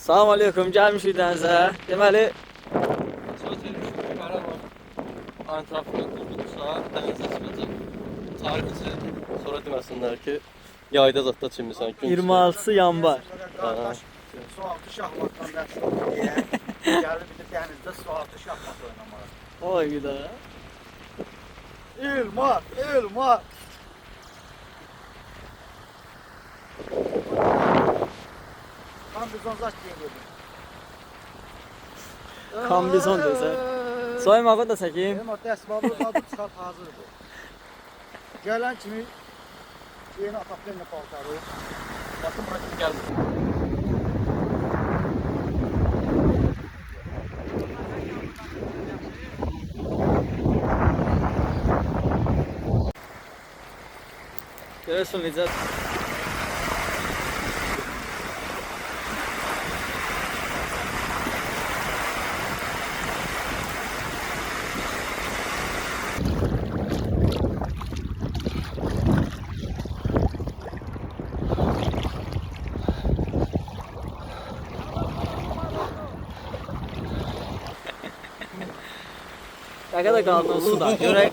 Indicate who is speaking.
Speaker 1: Salam aleyküm, gəlmişik dənizə. Deməli,
Speaker 2: Söz vermişdik, Qarabağ antrenörü qurulsa, dənizə çıxacaq. Tarixçi sonra deməsinlər ki, yayda zətdə çimmisən.
Speaker 1: 26 yanvar.
Speaker 3: Qardaş, sualtı şahmatdan dərs oldu deyə gəlir bir də dənizdə sualtı şahmat oynamağa.
Speaker 1: Oy bir də.
Speaker 3: İlmar, İlmar. Kambizon zaç deyə gedir.
Speaker 1: Kombizon desə. Soymağı da çəkeyim.
Speaker 3: Elmar dəsmalı qadı çıxart hazırdır. Gələn kimi yeni ataplarla paltarı.
Speaker 2: Yaxın bura kimi gəlmir.
Speaker 1: Görürsün necə. Nə qədər qaldı o suda? Görək.